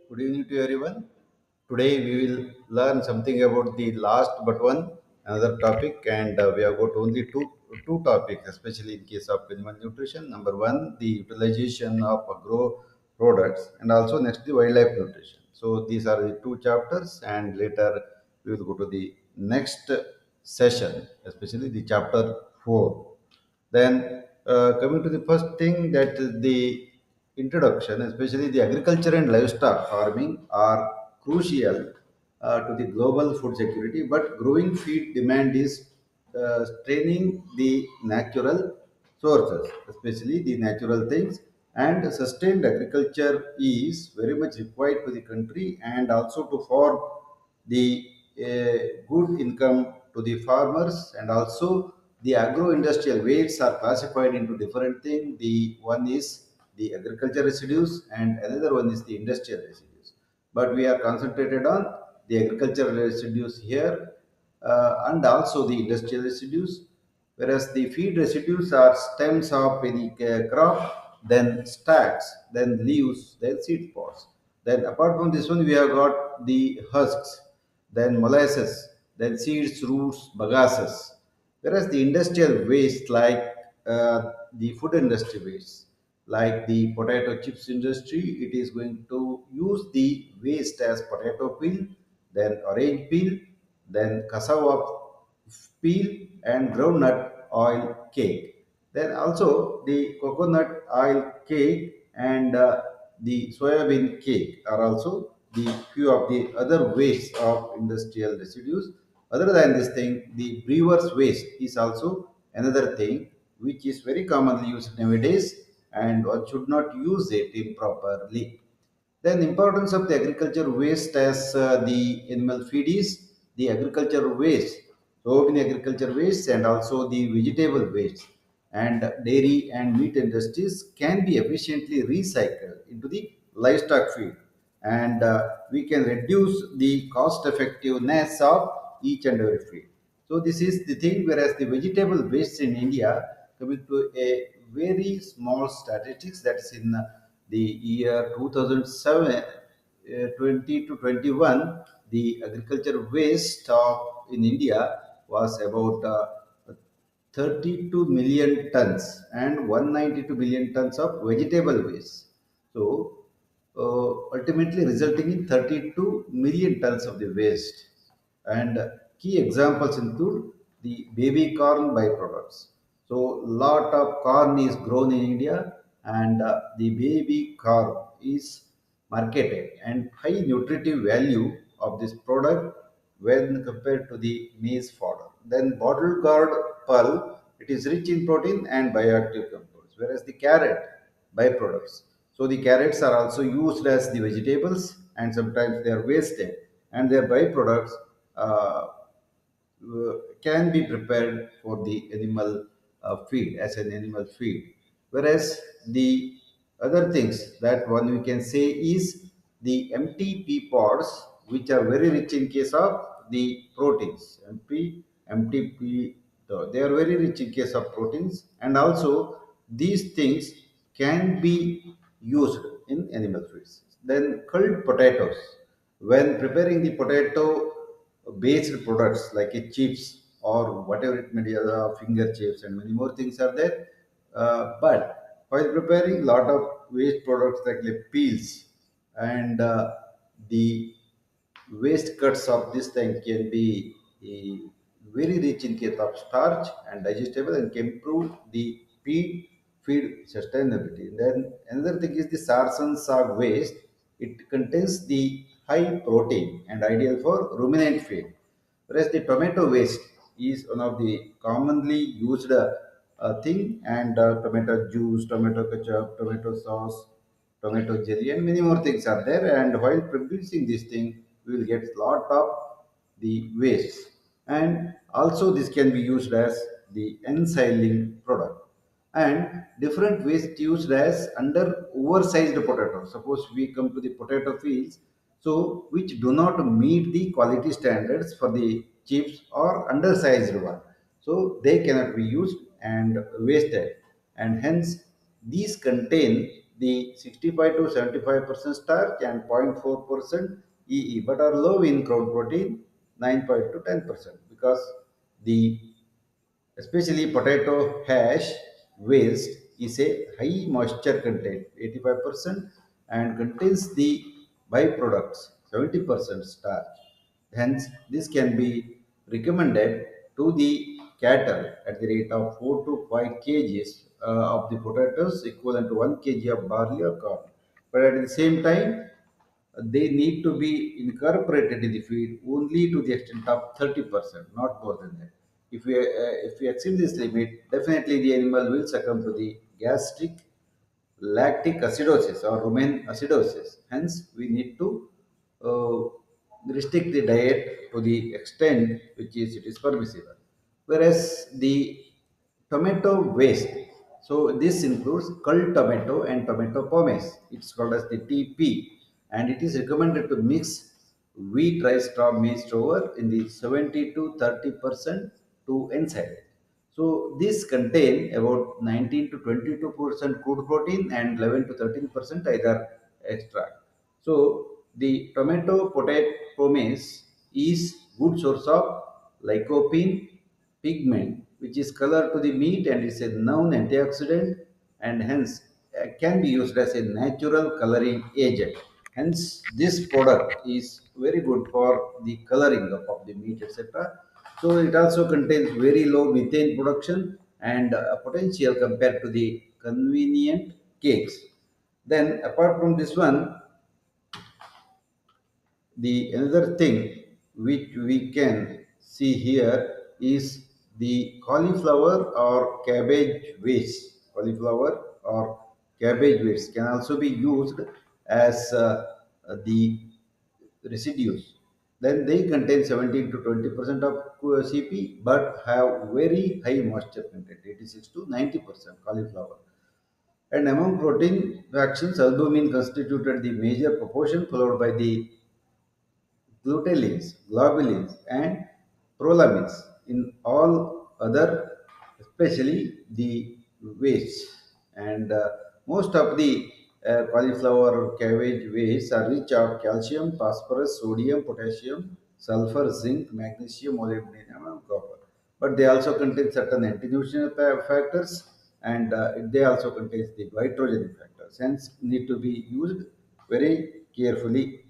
Good evening to everyone. Today we will learn something about the last but one another topic, and we have got only two topics, especially in case of animal nutrition. Number one, the utilization of agro products, and also next the wildlife nutrition. So these are the two chapters, and later we will go to the next session, especially the chapter 4. Then, coming to the first thing, that is the introduction, especially the agriculture and livestock farming are crucial to the global food security, but growing feed demand is straining the natural sources, especially the natural things, and sustained agriculture is very much required to the country and also to form the good income to the farmers. And also the agro-industrial wastes are classified into different things. The one is the agriculture residues and another one is the industrial residues, but we are concentrated on the agricultural residues here, and also the industrial residues, whereas the feed residues are stems of any crop, then stacks, then leaves, then seed pods. Then apart from this one, we have got the husks, then molasses, then seeds, roots, bagasses. Whereas the industrial waste, like the food industry waste, like the potato chips industry, it is going to use the waste as potato peel, then orange peel, then cassava peel, and groundnut oil cake. Then also the coconut oil cake and the soybean cake are also the few of the other waste of industrial residues. Other than this thing, the brewer's waste is also another thing which is very commonly used nowadays, and one should not use it improperly. Then importance of the agriculture waste as the animal feed is the agriculture waste, so many agriculture waste and also the vegetable waste and dairy and meat industries can be efficiently recycled into the livestock feed, and we can reduce the cost effectiveness of each and every feed. So this is the thing, whereas the vegetable waste in India, coming to a very small statistics, that is in the year 2007, 20 to 21, the agriculture waste of in India was about 32 million tons and 192 billion tons of vegetable waste. So, ultimately resulting in 32 million tons of the waste. And key examples include the baby corn byproducts. So, lot of corn is grown in India, and the baby corn is marketed, and high nutritive value of this product when compared to the maize fodder. Then bottle gourd pulp, it is rich in protein and bioactive compounds, whereas the carrot byproducts. So the carrots are also used as the vegetables, and sometimes they are wasted, and their byproducts can be prepared for the animal feed as an animal feed. Whereas the other things that one we can say is the empty pea pods, which are very rich in case of the proteins. Empty pea, they are very rich in case of proteins, and also these things can be used in animal feeds. Then culled potatoes, when preparing the potato based products like a chips or whatever it may be, finger chips and many more things are there. But while preparing lot of waste products like the peels and the waste cuts of this thing can be very rich in case of starch and digestible and can improve the feed sustainability. Then another thing is the sarsen sag waste. It contains the high protein and ideal for ruminant feed. Whereas the tomato waste is one of the commonly used thing, and tomato juice, tomato ketchup, tomato sauce, tomato jelly, and many more things are there. And while producing this thing, we will get lot of the waste. And also this can be used as the ensiling product. And different waste used as under oversized potato. Suppose we come to the potato fields, so which do not meet the quality standards for the chips or undersized one, so they cannot be used and wasted, and hence these contain the 65 to 75% starch and 0.4% EE, but are low in crowd protein, 9 to 10%, because the especially potato hash waste is a high moisture content, 85%, and contains the byproducts, 70% starch. Hence this can be recommended to the cattle at the rate of 4 to 5 kgs of the potatoes, equivalent to 1 kg of barley or corn. But at the same time, they need to be incorporated in the feed only to the extent of 30%, not more than that. If we exceed this limit, definitely the animal will succumb to the gastric lactic acidosis or rumen acidosis. Hence, we need to restrict the diet to the extent which is it is permissible. Whereas the tomato waste, so this includes culled tomato and tomato pomace. It's called as the TP, and it is recommended to mix wheat, rice, straw, maize flour in the 70 to 30% to inside. So these contain about 19 to 22% crude protein and 11 to 13% either extract. So the tomato potato pomace is good source of lycopene pigment, which is color to the meat and is a known antioxidant, and hence can be used as a natural coloring agent. Hence, this product is very good for the coloring of the meat, etc. So it also contains very low methane production and potential compared to the convenient cakes. Then, apart from this one, the another thing which we can see here is the cauliflower or cabbage waste. Cauliflower or cabbage waste can also be used as the residues. Then they contain 17 to 20% of CP, but have very high moisture content, 86 to 90% cauliflower. And among protein fractions, albumin constituted the major proportion, followed by the gluteins, globulins, and prolamins. In all other, especially the waste. And most of the cauliflower cabbage waste are rich of calcium, phosphorus, sodium, potassium, sulfur, zinc, magnesium, molybdenum, and copper. But they also contain certain anti-nutritional factors, and they also contain the nitrogen factors. Hence, need to be used very carefully.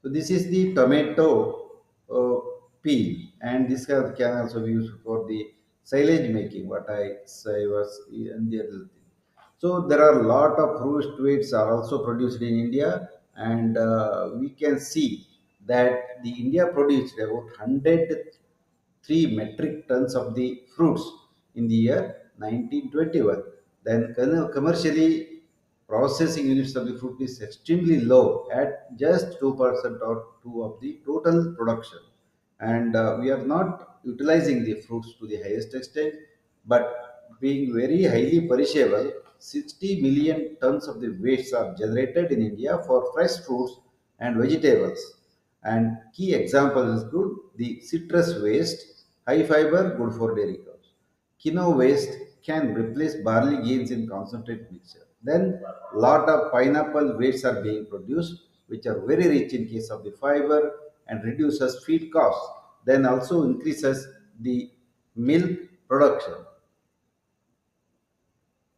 So this is the tomato uh, peel, and this can also be used for the silage making. What I say was in the other thing. So there are a lot of fruits are also produced in India, and we can see that the India produced about 103 metric tons of the fruits in the year 1921. Then commercially processing units of the fruit is extremely low at just 2% or 2 of the total production. And we are not utilizing the fruits to the highest extent, but being very highly perishable, 60 million tons of the waste are generated in India for fresh fruits and vegetables. And key examples include the citrus waste, high fiber, good for dairy cows. Quinoa waste can replace barley grains in concentrate mixture. Then lot of pineapple waste are being produced, which are very rich in case of the fiber and reduces feed costs. Then also increases the milk production.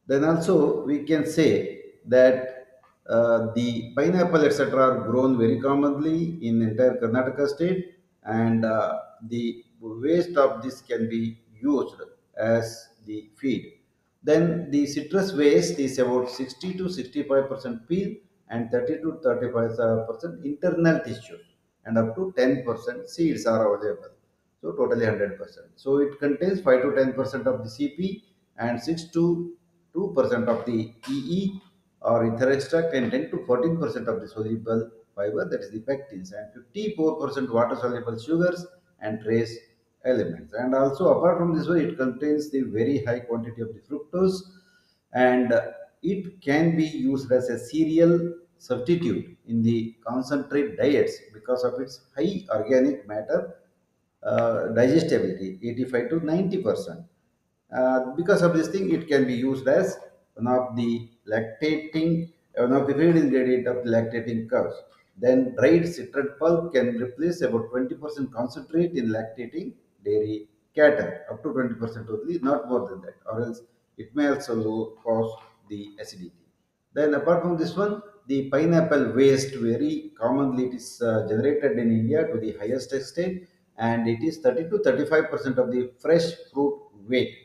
Then also we can say that the pineapple etc. are grown very commonly in entire Karnataka state, and the waste of this can be used as the feed. Then the citrus waste is about 60 to 65% peel and 30 to 35% internal tissue, and up to 10% seeds are available. So totally 100%. So it contains 5 to 10% of the CP and 6 to 2% of the EE or ether extract, and 10 to 14% of the soluble fiber, that is the pectins, and 54% water soluble sugars and trace elements. And also apart from this one, it contains the very high quantity of the fructose, and it can be used as a cereal substitute in the concentrate diets because of its high organic matter digestibility, 85 to 90%. Because of this thing, it can be used as one of the lactating, one of the feed ingredient of the lactating cows. Then dried citral pulp can replace about 20% concentrate in lactating dairy cattle, up to 20% only, not more than that, or else it may also cause the acidity. Then apart from this one, the pineapple waste, very commonly it is generated in India to the highest extent, and it is 30 to 35% of the fresh fruit weight.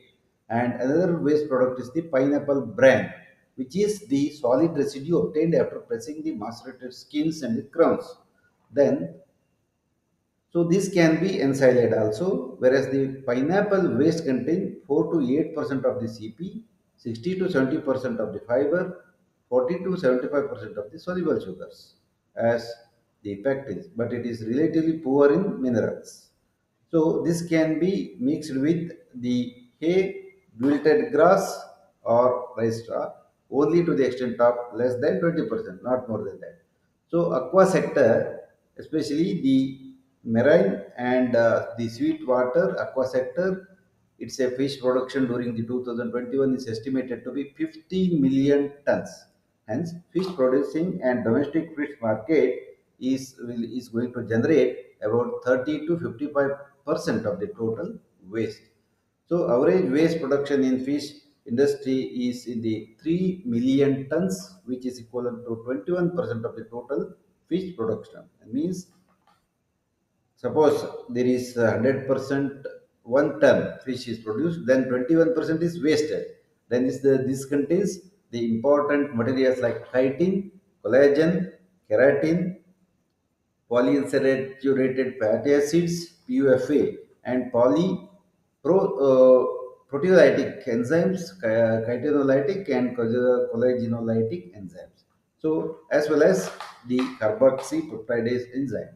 And another waste product is the pineapple bran, which is the solid residue obtained after pressing the macerated skins and the crowns. Then so this can be ensilade also, whereas the pineapple waste contain 4 to 8% of the CP, 60 to 70% of the fiber, 40 to 75% of the soluble sugars, as the effect is, but it is relatively poor in minerals. So this can be mixed with the hay, wilted grass or rice straw only to the extent of less than 20%, not more than that. So aqua sector, especially the marine and the sweet water aqua sector, it's a fish production during the 2021 is estimated to be 50 million tons. Hence, fish producing and domestic fish market is going to generate about 30 to 55% of the total waste. So average waste production in fish industry is in the 3 million tons, which is equivalent to 21% of the total fish production. It means suppose there is 100% 1 ton fish is produced, then 21% is wasted. Then this contains the important materials like chitin, collagen, keratin, polyunsaturated fatty acids (PUFA) and proteolytic enzymes, chitinolytic and collagenolatic enzymes. So as well as the carboxypeptidase enzymes.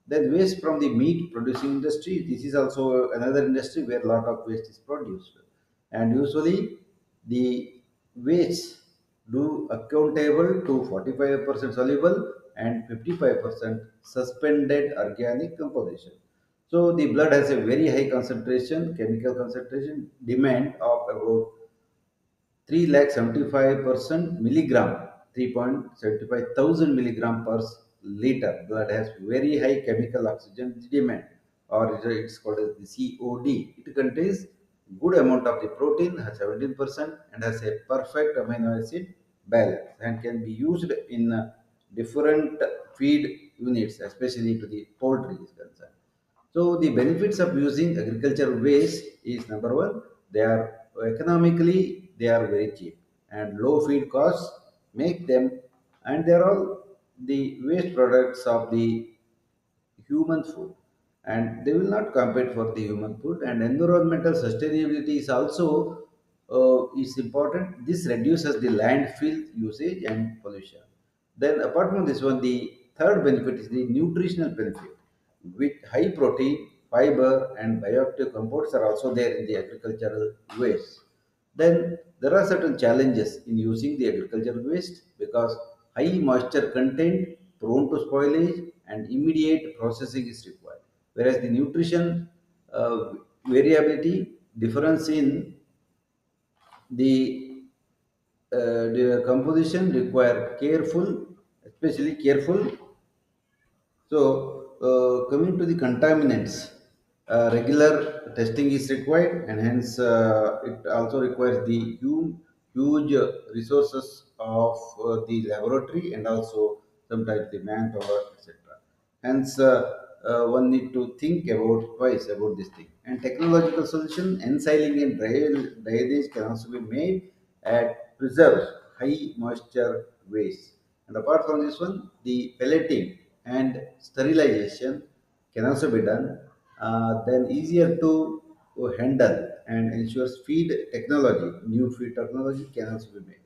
Then waste from the meat producing industry. This is also another industry where a lot of waste is produced. And usually the waste do accountable to 45% soluble and 55% suspended organic composition. So the blood has a very high concentration, chemical concentration, demand of about 3,75% milligram, 3.75 thousand milligram per liter. Blood has very high chemical oxygen demand, or it's called as the COD. It contains good amount of the protein, has 17%, and has a perfect amino acid balance, and can be used in different feed units, especially to the poultry is concerned. So the benefits of using agricultural waste is number one, they are economically they are very cheap and low feed costs make them, and they are all the waste products of the human food, and they will not compete for the human food. And environmental sustainability is also is important. This reduces the landfill usage and pollution. Then apart from this one, the third benefit is the nutritional benefit. With high protein, fiber and bioactive compounds are also there in the agricultural waste. Then there are certain challenges in using the agricultural waste because high moisture content, prone to spoilage, and immediate processing is required. Whereas the nutrition variability difference in the the composition require careful, especially careful. So, coming to the contaminants, regular testing is required, and hence it also requires the huge resources of the laboratory and also sometimes the manpower, etc. Hence, one need to think about twice about this thing. And technological solution, ensiling and drainage can also be made and preserves high moisture waste. And apart from this one, the pelleting and sterilization can also be done. Then easier to handle and ensures feed technology, new feed technology can also be made.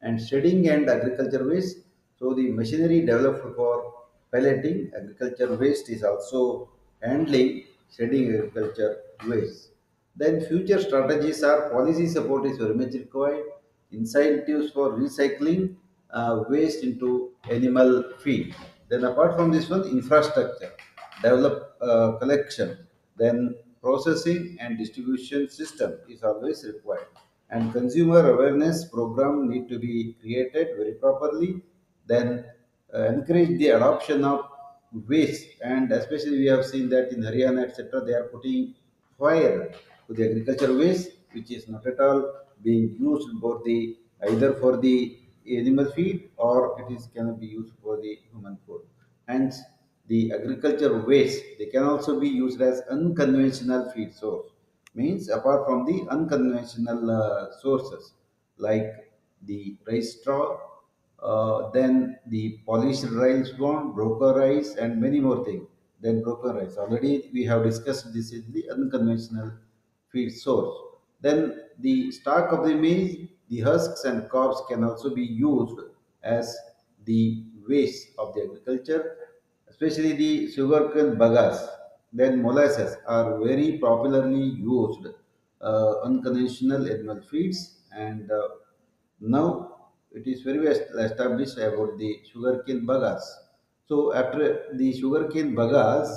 And shedding and agriculture waste. So the machinery developed for pelleting agriculture waste is also handling shedding agriculture waste. Then future strategies are policy support is very much required, incentives for recycling waste into animal feed. Then apart from this one, infrastructure, develop collection, then processing and distribution system is always required. and consumer awareness program need to be created very properly. Then encourage the adoption of waste, and especially we have seen that in Haryana, etc., they are putting fire to the agriculture waste, which is not at all being used for the either for the animal feed or it is cannot be used for the human food. Hence, the agriculture waste they can also be used as unconventional feed source. Means apart from the unconventional sources like the rice straw, then the polished rice bone, broken rice, and many more things. Then broken rice. Already we have discussed this is the unconventional feed source. Then the stalk of the maize, the husks and cobs can also be used as the waste of the agriculture, especially the sugarcane bagasse. Then molasses are very popularly used unconventional animal feeds, and now it is very well established about the sugarcane bagasse. So after the sugarcane bagasse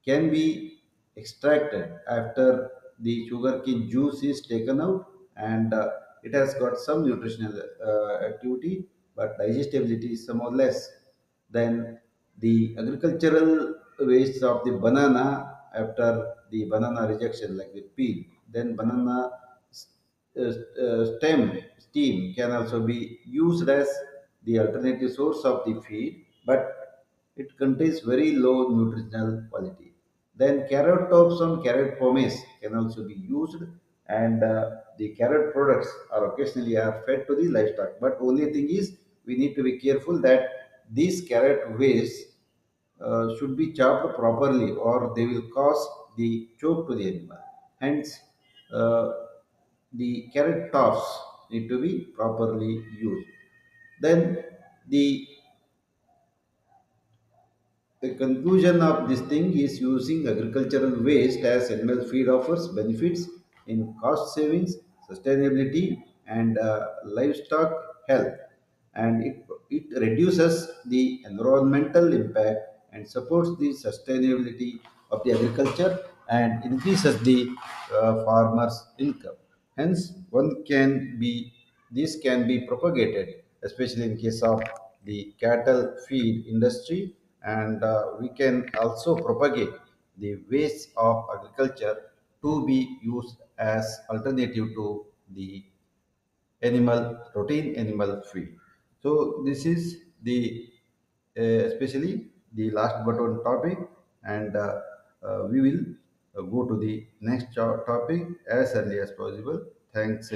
can be extracted after the sugarcane juice is taken out, and it has got some nutritional activity, but digestibility is somewhat less. Then the agricultural waste of the banana after the banana rejection, like the peel, then banana steam can also be used as the alternative source of the feed, but it contains very low nutritional quality. Then carrot tops on carrot pomace can also be used, and the carrot products are occasionally are fed to the livestock. But only thing is we need to be careful that these carrot waste should be chopped properly, or they will cause the choke to the animal. Hence, uh, the carrot tops need to be properly used. Then the the conclusion of this thing is using agricultural waste as animal feed offers benefits in cost savings, sustainability, and livestock health. And it reduces the environmental impact and supports the sustainability of the agriculture and increases the farmers' income. Hence, one can be this can be propagated, especially in case of the cattle feed industry, and we can also propagate the waste of agriculture to be used as alternative to the protein animal feed. So this is the especially the last but one topic, and we will go to the next topic as early as possible. Thanks